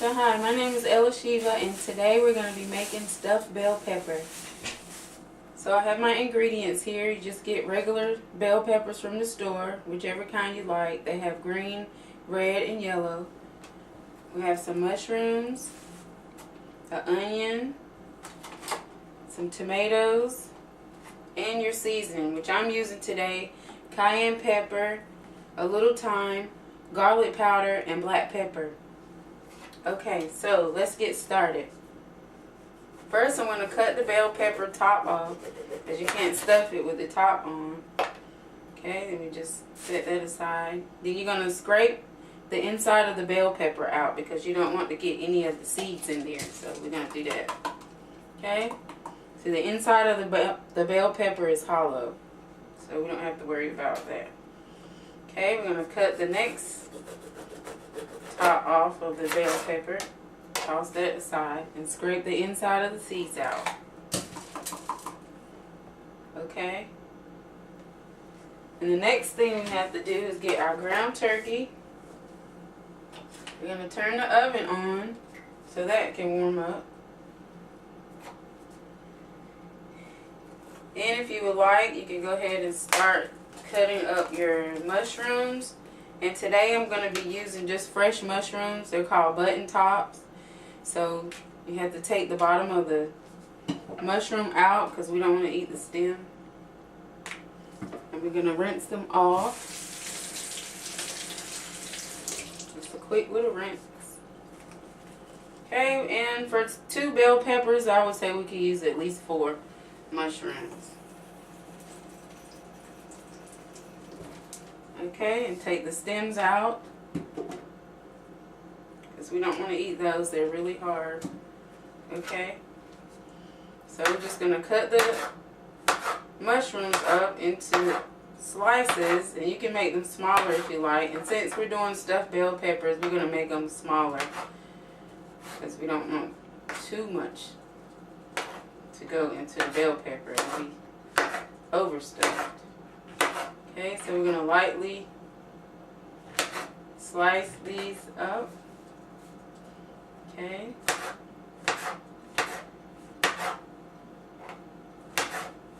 So hi, my name is Ella Shiva, and today we're going to be making stuffed bell pepper. So I have my ingredients here. You just get regular bell peppers from the store, whichever kind you like. They have green, red, and yellow. We have some mushrooms, an onion, some tomatoes, and your seasoning, which I'm using today: cayenne pepper, a little thyme, garlic powder, and black pepper. Okay, so let's get started. First, I'm going to cut the bell pepper top off, because you can't stuff it with the top on. Okay, let me just set that aside. Then you're going to scrape the inside of the bell pepper out, because you don't want to get any of the seeds in there. So we're going to do that. Okay, so the inside of the bell pepper is hollow, so we don't have to worry about that. Okay, we're going to cut the next top off of the bell pepper, toss that aside, and scrape the inside of the seeds out. Okay, and the next thing we have to do is get our ground turkey. We're going to turn the oven on so that can warm up. And if you would like, you can go ahead and start cutting up your mushrooms. And today I'm going to be using just fresh mushrooms. They're called button tops. So you have to take the bottom of the mushroom out, because we don't want to eat the stem. And we're going to rinse them off. Just a quick little rinse. Okay, and for 2 bell peppers, I would say we could use at least 4 mushrooms. Okay, and take the stems out, because we don't want to eat those. They're really hard. Okay, so we're just going to cut the mushrooms up into slices, and you can make them smaller if you like. And since we're doing stuffed bell peppers, we're going to make them smaller, because we don't want too much to go into the bell pepper and be overstuffed. Okay, so we're going to lightly slice these up. Okay.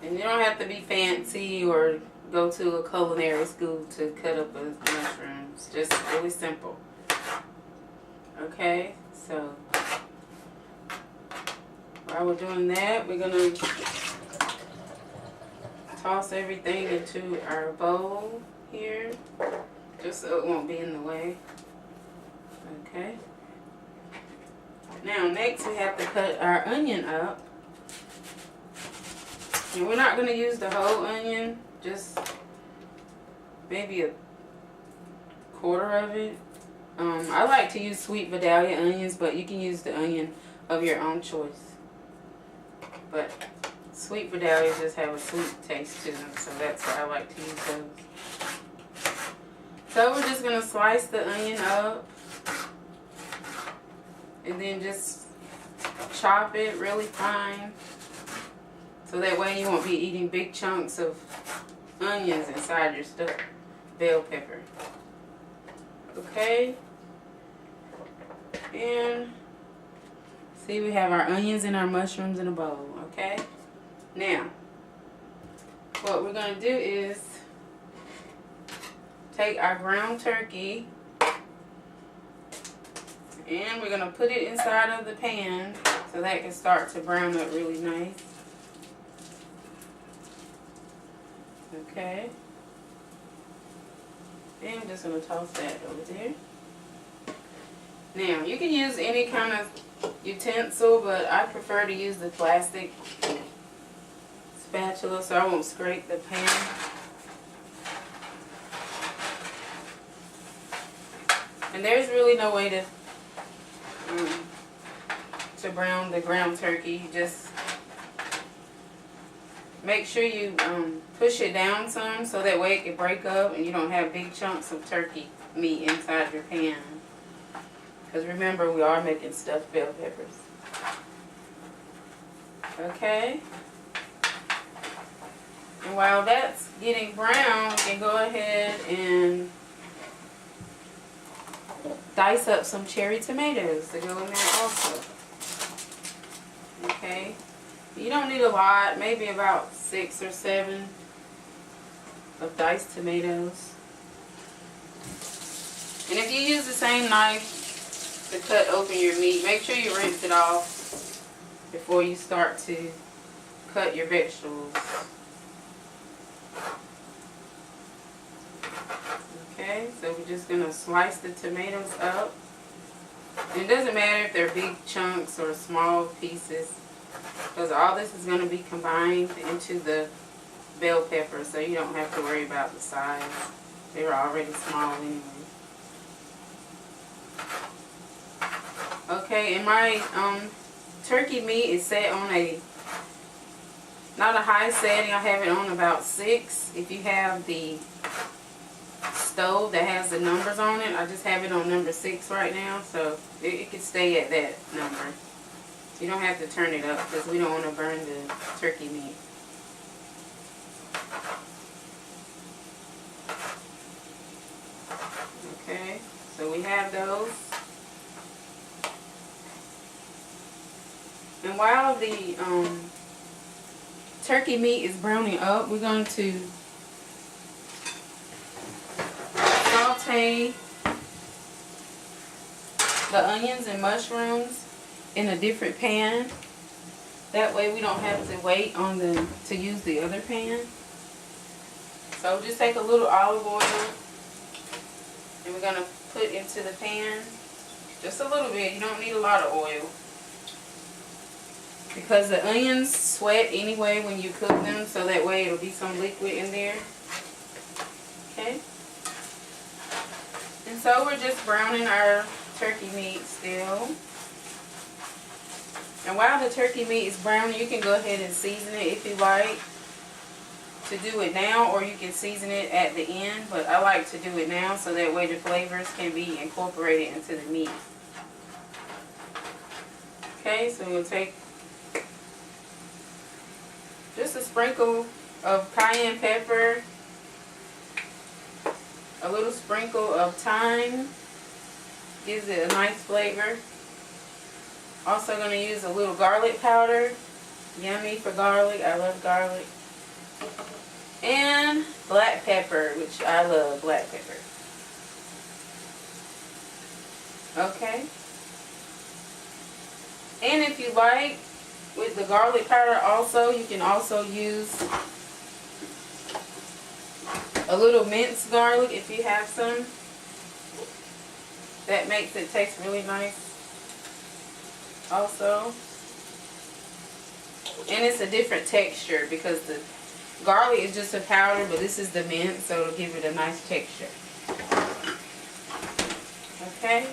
And you don't have to be fancy or go to a culinary school to cut up mushrooms. Just really simple. Okay, so while we're doing that, we're going to toss everything into our bowl here, just so it won't be in the way. Okay. Now next we have to cut our onion up. And we're not going to use the whole onion, just maybe a quarter of it. I like to use sweet Vidalia onions, but you can use the onion of your own choice. But sweet Vidalias just have a sweet taste to them, so that's why I like to use those. So we're just going to slice the onion up, and then just chop it really fine, so that way you won't be eating big chunks of onions inside your stuffed bell pepper. Okay, and see, we have our onions and our mushrooms in a bowl. Okay, now what we're going to do is take our ground turkey, and we're going to put it inside of the pan so that can start to brown up really nice. Okay, and I'm just going to toss that over there. Now you can use any kind of utensil, but I prefer to use the plastic spatula so I won't scrape the pan. And there's really no way to brown the ground turkey. You just make sure you push it down some, so that way it can break up and you don't have big chunks of turkey meat inside your pan. Because remember, we are making stuffed bell peppers. Okay. And while that's getting brown, we can go ahead and dice up some cherry tomatoes to go in there also. Okay, you don't need a lot, maybe about 6 or 7 of diced tomatoes. And if you use the same knife to cut open your meat, make sure you rinse it off before you start to cut your vegetables. Okay, so we're just going to slice the tomatoes up. And it doesn't matter if they're big chunks or small pieces, because all this is going to be combined into the bell pepper, so you don't have to worry about the size. They're already small anyway. Okay, and my turkey meat is set on not a high setting. I have it on about 6. If you have the stove that has the numbers on it, I just have it on number 6 right now, so it can stay at that number. You don't have to turn it up because we don't want to burn the turkey meat. Okay, so we have those. And while the turkey meat is browning up, we're going to saute the onions and mushrooms in a different pan. That way we don't have to wait to use the other pan. So just take a little olive oil and we're going to put into the pan just a little bit. You don't need a lot of oil, because the onions sweat anyway when you cook them, so that way it'll be some liquid in there. Okay? And so we're just browning our turkey meat still. And while the turkey meat is browning, you can go ahead and season it if you like to do it now, or you can season it at the end, but I like to do it now so that way the flavors can be incorporated into the meat. Okay, so we'll take just a sprinkle of cayenne pepper, a little sprinkle of thyme, gives it a nice flavor. Also going to use a little garlic powder, yummy for garlic, I love garlic. And black pepper, which I love black pepper. Okay. And if you like, with the garlic powder also, you can also use a little minced garlic if you have some. That makes it taste really nice also. And it's a different texture because the garlic is just a powder, but this is the mint, so it'll give it a nice texture. Okay,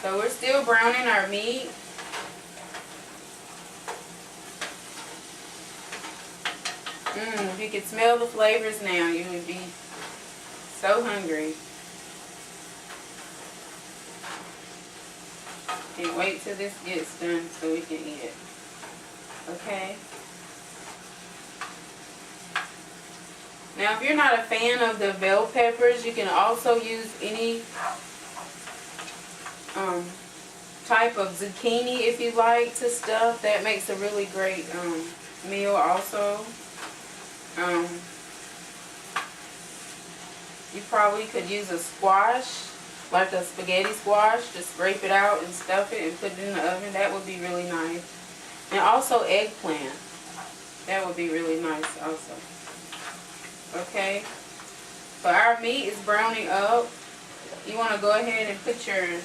so we're still browning our meat. If you could smell the flavors now, you would be so hungry. Can't wait till this gets done so we can eat it. Okay. Now, if you're not a fan of the bell peppers, you can also use any type of zucchini if you like to stuff. That makes a really great meal also. You probably could use a squash, like a spaghetti squash. Just scrape it out and stuff it and put it in the oven. That would be really nice. And also eggplant. That would be really nice also. Okay. So our meat is browning up. You want to go ahead and put your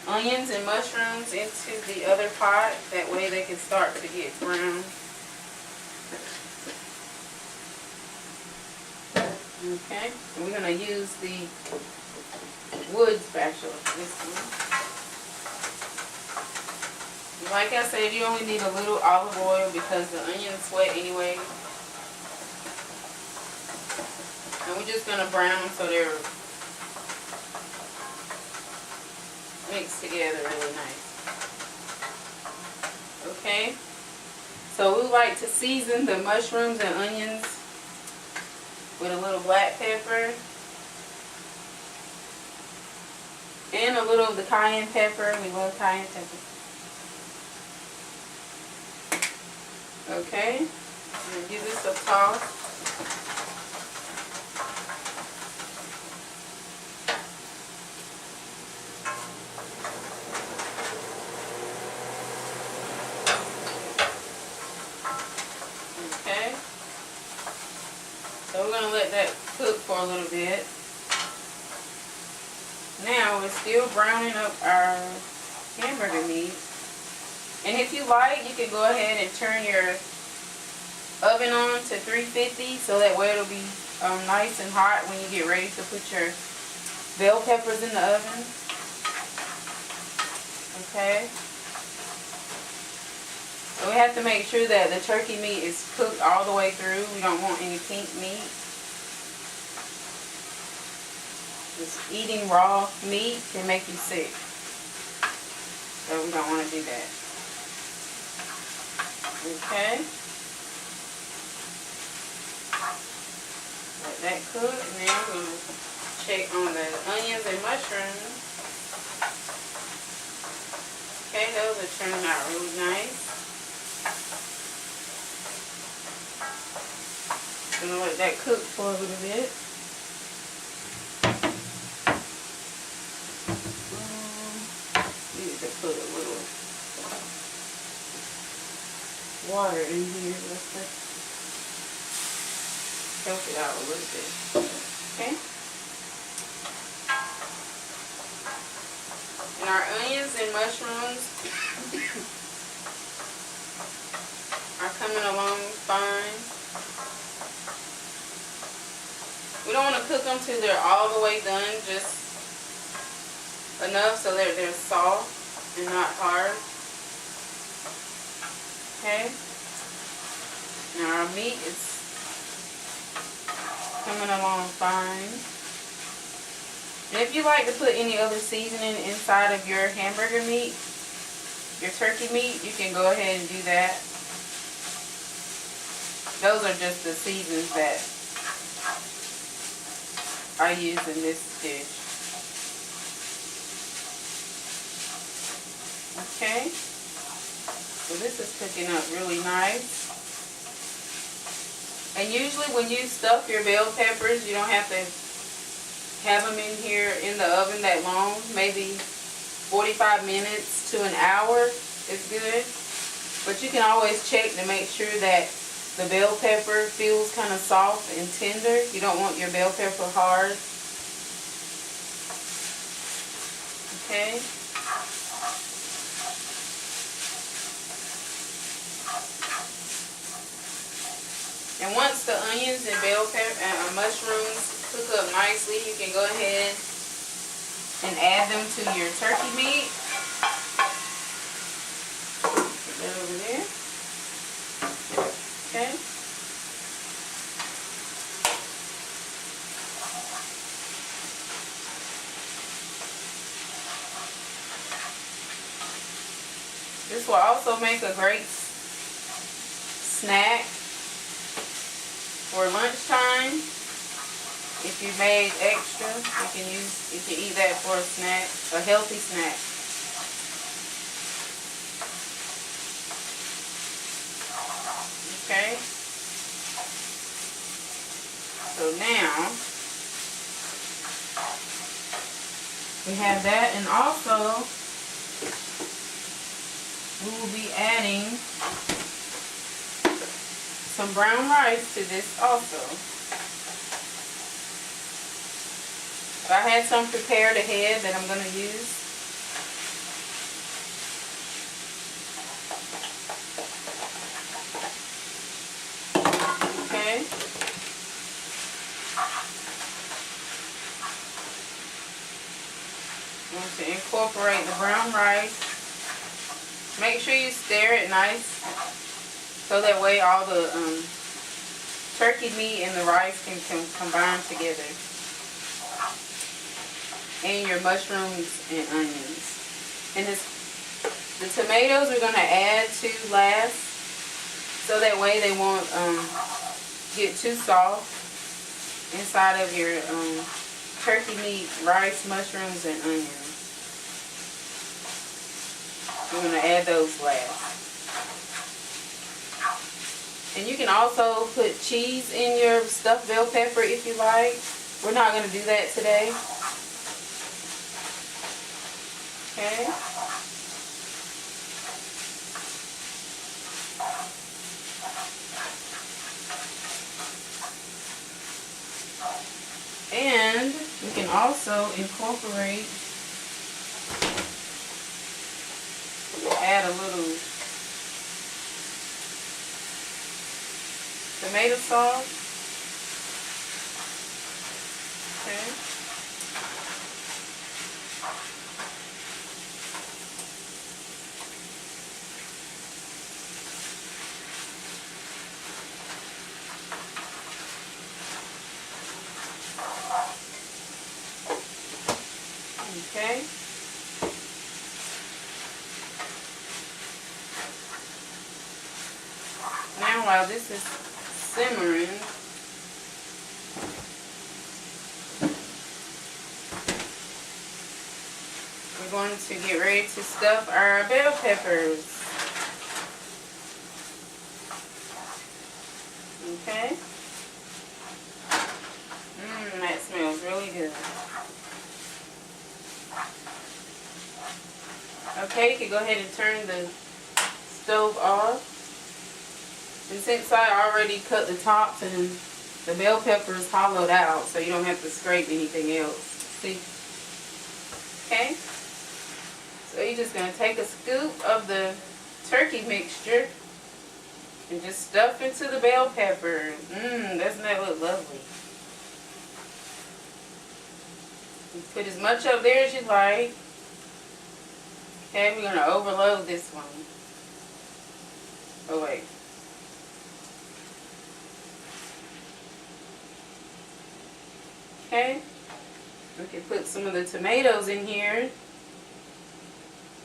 onions and mushrooms into the other pot. That way they can start to get brown. Okay, so we're going to use the wood spatula for this one. Like I said, you only need a little olive oil because the onions sweat anyway. And we're just going to brown them so they're mixed together really nice. Okay, so we like to season the mushrooms and onions with a little black pepper. And a little of the cayenne pepper. We love cayenne pepper. Okay, I'm going to give this a toss. Okay, so we're going to let that cook for a little bit. Now we're still browning up our hamburger meat. And if you like, you can go ahead and turn your oven on to 350 so that way it'll be nice and hot when you get ready to put your bell peppers in the oven. Okay. So we have to make sure that the turkey meat is cooked all the way through. We don't want any pink meat. Just eating raw meat can make you sick. So we don't want to do that. Okay. Let that cook, and then we're going to check on the onions and mushrooms. Okay, those are turning out really nice. I'm going to let that cook for a little bit. Need to put a little water in here. Let's help it out a little bit. Okay. And our onions and mushrooms are coming along fine. We don't want to cook them till they're all the way done, just enough so that they're soft and not hard. Okay. Now our meat is coming along fine. And if you like to put any other seasoning inside of your hamburger meat, your turkey meat, you can go ahead and do that. Those are just the seasons that I use in this dish. Okay, so this is cooking up really nice. And usually when you stuff your bell peppers, you don't have to have them in here in the oven that long. Maybe 45 minutes to an hour is good. But you can always check to make sure that the bell pepper feels kind of soft and tender. You don't want your bell pepper hard. Okay. And once the onions and bell pepper and mushrooms cook up nicely, you can go ahead and add them to your turkey meat. Put that over there. Okay. This will also make a great snack for lunchtime. If you made extra, you can eat that for a snack, a healthy snack. Okay. So now we have that, and also we will be adding some brown rice to this also. So I had some prepared ahead that I'm going to use. Okay. I'm going to incorporate the brown rice. Make sure you stir it nice so that way all the turkey meat and the rice can combine together. And your mushrooms and onions. And the tomatoes we're going to add to last so that way they won't get too soft inside of your turkey meat, rice, mushrooms, and onions. We're going to add those last. And you can also put cheese in your stuffed bell pepper if you like. We're not going to do that today. Okay. And you can also incorporate, add a little tomato sauce. Okay. Okay. Now while this is simmering, we're going to get ready to stuff our bell peppers. Okay. That smells really good. Okay, you can go ahead and turn the stove off. And since I already cut the tops and the bell pepper is hollowed out, so you don't have to scrape anything else. See? Okay. So you're just going to take a scoop of the turkey mixture and just stuff into the bell pepper. Doesn't that look lovely? You put as much up there as you like. Okay, we're going to overload this one. Oh, wait. Okay. We can put some of the tomatoes in here.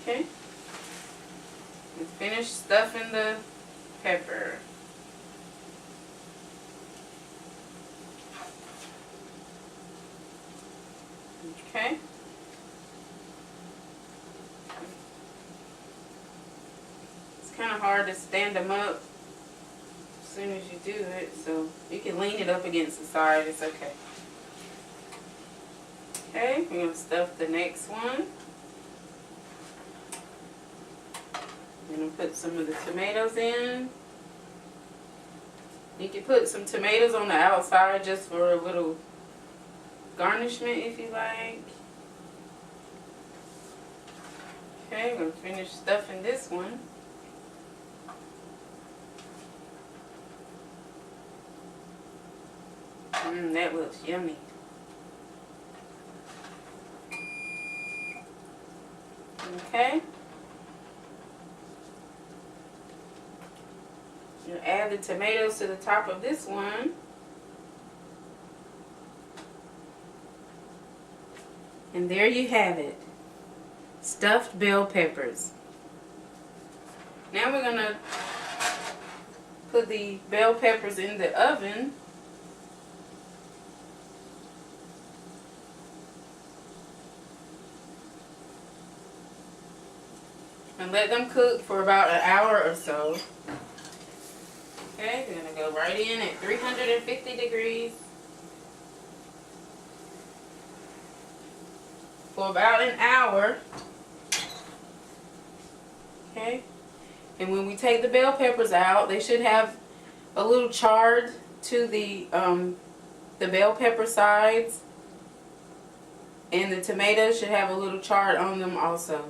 Okay. And finish stuffing the pepper. Okay. Kind of hard to stand them up as soon as you do it, so you can lean it up against the side. It's okay. Okay, we're going to stuff the next one. I'm going to put some of the tomatoes in. You can put some tomatoes on the outside just for a little garnishment if you like. Okay, we're going to finish stuffing this one. That looks yummy. Okay. You add the tomatoes to the top of this one. And there you have it. Stuffed bell peppers. Now we're going to put the bell peppers in the oven. And let them cook for about an hour or so. Okay, we're going to go right in at 350 degrees for about an hour. Okay, and when we take the bell peppers out, they should have a little chard to the bell pepper sides, and the tomatoes should have a little chard on them also.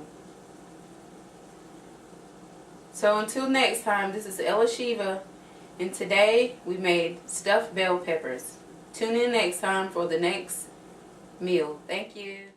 So until next time, this is Ella Shiva, and today we made stuffed bell peppers. Tune in next time for the next meal. Thank you.